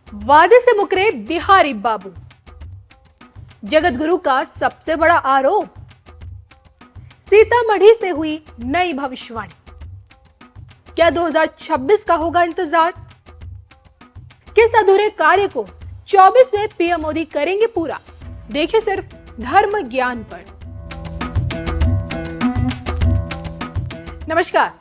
वादे से मुकरे बिहारी बाबू, जगत गुरु का सबसे बड़ा आरोप। सीतामढ़ी से हुई नई भविष्यवाणी, क्या 2026 का होगा इंतजार? किस अधूरे कार्य को 24 में पीएम मोदी करेंगे पूरा? देखिए सिर्फ धर्म ज्ञान पर। नमस्कार,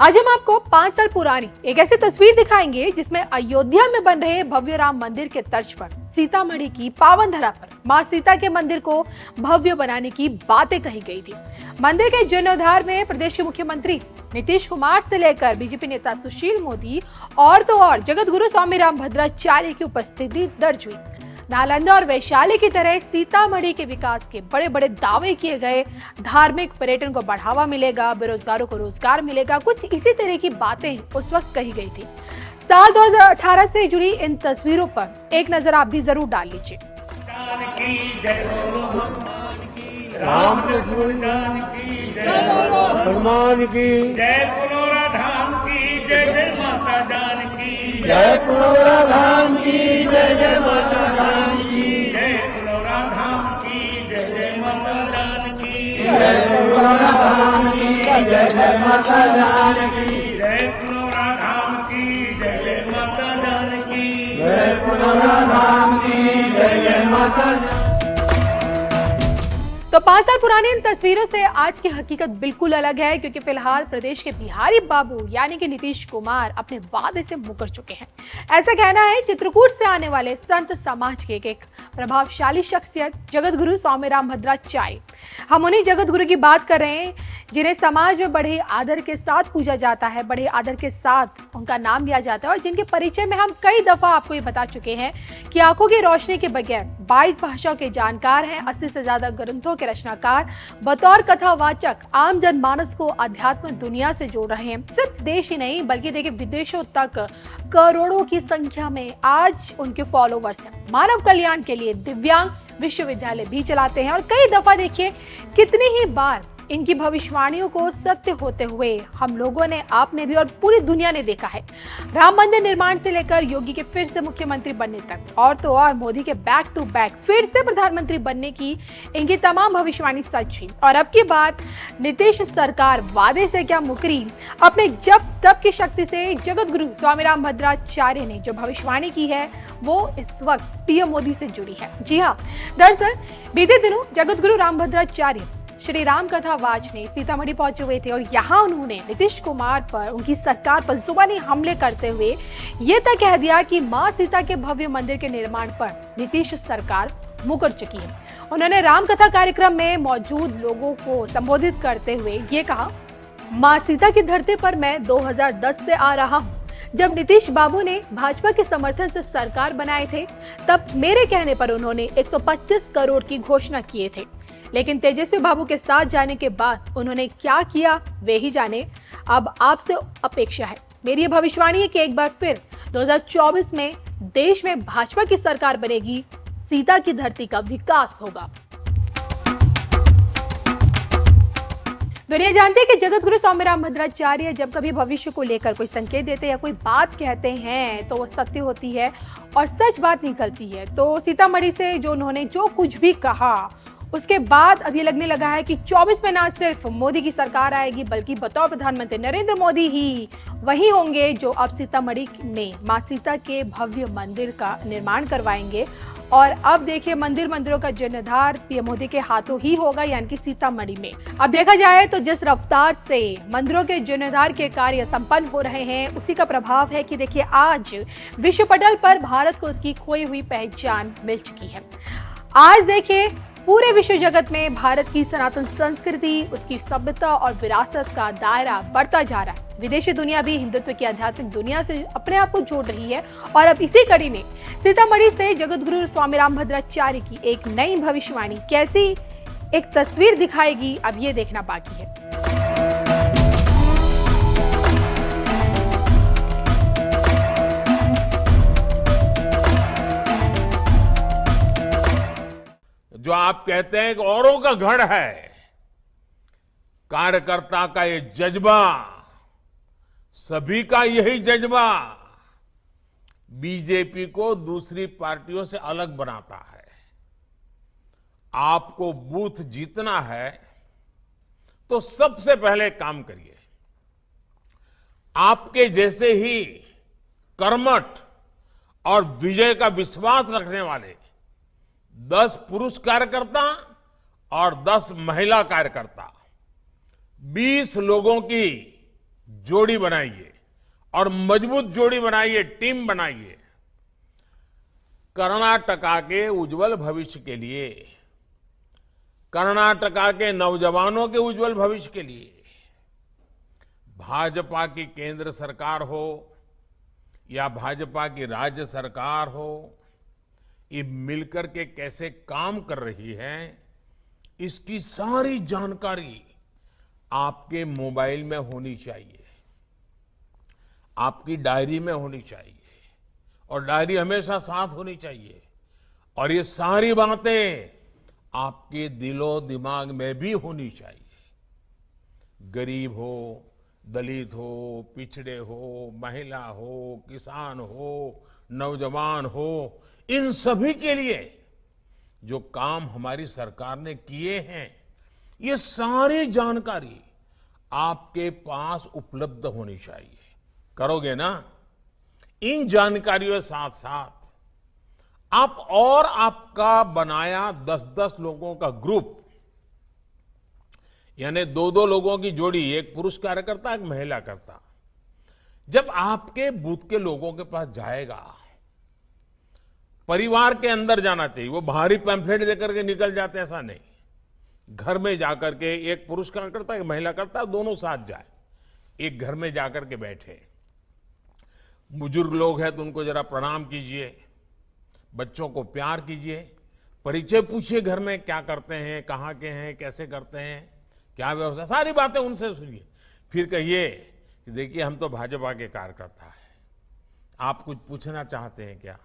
आज हम आपको 5 साल पुरानी एक ऐसी तस्वीर दिखाएंगे जिसमें अयोध्या में बन रहे भव्य राम मंदिर के तर्ज पर सीतामढ़ी की पावन धरा पर मां सीता के मंदिर को भव्य बनाने की बातें कही गई थी। मंदिर के जीर्णोद्धार में प्रदेश के मुख्यमंत्री नीतीश कुमार से लेकर बीजेपी नेता सुशील मोदी और तो और जगत गुरु स्वामी रामभद्राचार्य की उपस्थिति दर्ज हुई। नालंदा और वैशाली की तरह सीतामढ़ी के विकास के बड़े बड़े दावे किए गए। धार्मिक पर्यटन को बढ़ावा मिलेगा, बेरोजगारों को रोजगार मिलेगा, कुछ इसी तरह की बातें उस वक्त कही गई थी। साल 2018 से जुड़ी इन तस्वीरों पर एक नजर आप भी जरूर डाल लीजिए। राम लक्ष्मण की जय, हनुमान की जय, पुनौरा धाम की जय, जय माता जानकी जय, पुनौरा धाम की जय, जय माता जानकी जय, पुनौरा धाम की जय, जय माता जानकी जय, पुनौरा धाम की जय, जय माता जानकी जय, पुनौरा धाम की जय, जय माता जानकी जय, पुनौरा धाम की जय, जय माता। तो 5 साल पुरानी इन तस्वीरों से आज की हकीकत बिल्कुल अलग है, क्योंकि फिलहाल प्रदेश के बिहारी बाबू यानी कि नीतीश कुमार अपने वादे से मुकर चुके हैं। ऐसा कहना है चित्रकूट से आने वाले संत समाज के एक प्रभावशाली शख्सियत जगत गुरु स्वामी रामभद्राचार्य। हम उन्हीं जगत गुरु की बात कर रहे हैं जिन्हें समाज में बड़े आदर के साथ पूजा जाता है, बड़े आदर के साथ उनका नाम लिया जाता है और जिनके परिचय में हम कई दफा आपको ये बता चुके हैं कि आंखों की रोशनी के बगैर 22 भाषाओं के जानकार हैं, 80 से ज्यादा ग्रंथों के रचनाकार, बतौर कथावाचक आम जनमानस को आध्यात्म दुनिया से जोड़ रहे हैं। सिर्फ देश ही नहीं बल्कि देखिए विदेशों तक करोड़ों की संख्या में आज उनके फॉलोवर्स हैं। मानव कल्याण के लिए दिव्यांग विश्वविद्यालय भी चलाते हैं और कई दफा देखिए कितनी ही बार इनकी भविष्यवाणियों को सत्य होते हुए हम लोगों ने, आपने भी और पूरी दुनिया ने देखा है। राम मंदिर निर्माण से लेकर योगी के फिर से मुख्यमंत्री बनने तक और तो और मोदी के बैक टू बैक फिर से प्रधानमंत्री बनने की इनकी तमाम भविष्यवाणी सच हुई। और अब की बात नीतीश सरकार वादे से क्या मुकरी, अपने जब तब की शक्ति से जगत गुरु स्वामी रामभद्राचार्य ने जो भविष्यवाणी की है वो इस वक्त पीएम मोदी से जुड़ी है। जी हाँ, दरअसल बीते दिनों जगत गुरु रामभद्राचार्य श्री राम कथा वाचने सीतामढ़ी पहुंचे हुए थे और यहाँ उन्होंने नीतीश कुमार पर, उनकी सरकार पर जुबानी हमले करते हुए ये तक कह दिया कि मां सीता के भव्य मंदिर के निर्माण पर नीतीश सरकार मुकर चुकी है। उन्होंने राम कथा कार्यक्रम में मौजूद लोगों को संबोधित करते हुए ये कहा, मां सीता की धरती पर मैं 2010 से आ रहा हूँ। जब नीतीश बाबू ने भाजपा के समर्थन से सरकार बनाए थे तब मेरे कहने पर उन्होंने 125 करोड़ की घोषणा किए थे, लेकिन तेजस्वी बाबू के साथ जाने के बाद उन्होंने क्या किया वे ही जाने। अब आपसे अपेक्षा है, मेरी ये भविष्यवाणी है कि एक बार फिर 2024 में देश में भाजपा की सरकार बनेगी, सीता की धरती का विकास होगा। दुनिया जानती है कि जगत गुरु स्वामी रामभद्राचार्य जब कभी भविष्य को लेकर कोई संकेत देते या कोई बात कहते हैं तो वो सत्य होती है और सच बात निकलती है। तो सीतामढ़ी से जो उन्होंने जो कुछ भी कहा उसके बाद अब ये लगने लगा है कि 24 में ना सिर्फ मोदी की सरकार आएगी बल्कि बतौर प्रधानमंत्री नरेंद्र मोदी ही वही होंगे जो अब सीतामढ़ी में मां सीता के भव्य मंदिर का निर्माण करवाएंगे। और अब देखिए मंदिरों का जीर्णोद्धार पीएम मोदी के हाथों ही होगा, यानी कि सीतामढ़ी में। अब देखा जाए तो जिस रफ्तार से मंदिरों के जीर्णोद्धार के कार्य संपन्न हो रहे हैं उसी का प्रभाव है कि देखिए आज विश्व पटल पर भारत को उसकी खोई हुई पहचान मिल चुकी है। आज देखिए पूरे विश्व जगत में भारत की सनातन संस्कृति, उसकी सभ्यता और विरासत का दायरा बढ़ता जा रहा है। विदेशी दुनिया भी हिंदुत्व की आध्यात्मिक दुनिया से अपने आप को जोड़ रही है और अब इसी कड़ी में सीतामढ़ी से जगत गुरु स्वामी रामभद्राचार्य की एक नई भविष्यवाणी कैसी एक तस्वीर दिखाएगी, अब ये देखना बाकी है। जो आप कहते हैं कि औरों का गढ़ है, कार्यकर्ता का ये जज्बा, सभी का यही जज्बा बीजेपी को दूसरी पार्टियों से अलग बनाता है। आपको बूथ जीतना है तो सबसे पहले काम करिए। आपके जैसे ही कर्मठ और विजय का विश्वास रखने वाले 10 पुरुष कार्यकर्ता और 10 महिला कार्यकर्ता 20 लोगों की जोड़ी बनाइए और मजबूत जोड़ी बनाइए, टीम बनाइए। कर्नाटका के उज्जवल भविष्य के लिए, कर्नाटका के नौजवानों के उज्जवल भविष्य के लिए भाजपा की केंद्र सरकार हो या भाजपा की राज्य सरकार हो, ये मिलकर के कैसे काम कर रही है, इसकी सारी जानकारी आपके मोबाइल में होनी चाहिए, आपकी डायरी में होनी चाहिए और डायरी हमेशा साथ होनी चाहिए। और ये सारी बातें आपके दिलो दिमाग में भी होनी चाहिए। गरीब हो, दलित हो, पिछड़े हो, महिला हो, किसान हो, नौजवान हो, इन सभी के लिए जो काम हमारी सरकार ने किए हैं, ये सारी जानकारी आपके पास उपलब्ध होनी चाहिए। करोगे ना? इन जानकारियों के साथ साथ आप और आपका बनाया 10-10 लोगों का ग्रुप, यानी 2-2 लोगों की जोड़ी, एक पुरुष कार्यकर्ता, एक महिला करता, जब आपके बूथ के लोगों के पास जाएगा, परिवार के अंदर जाना चाहिए। वो बाहरी पैम्फलेट देकर के निकल जाते, ऐसा नहीं। घर में जाकर के एक पुरुष कार्यकर्ता, एक महिला करता, दोनों साथ जाए, एक घर में जाकर के बैठे। बुजुर्ग लोग हैं तो उनको जरा प्रणाम कीजिए, बच्चों को प्यार कीजिए, परिचय पूछिए, घर में क्या करते हैं, कहाँ के हैं, कैसे करते हैं, क्या व्यवस्था, सारी बातें उनसे सुनिए। फिर कहिए कि देखिए हम तो भाजपा के कार्यकर्ता हैं, आप कुछ पूछना चाहते हैं क्या,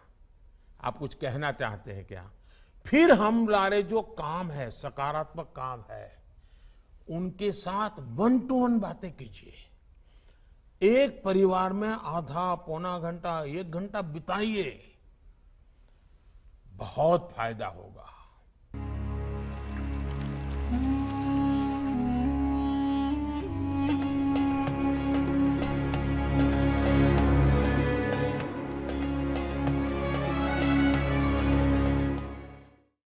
आप कुछ कहना चाहते हैं क्या। फिर हम लारे जो काम है, सकारात्मक काम है, उनके साथ 1 to 1 बातें कीजिए। एक परिवार में आधा पौना घंटा, 1 घंटा बिताइए, बहुत फायदा होगा।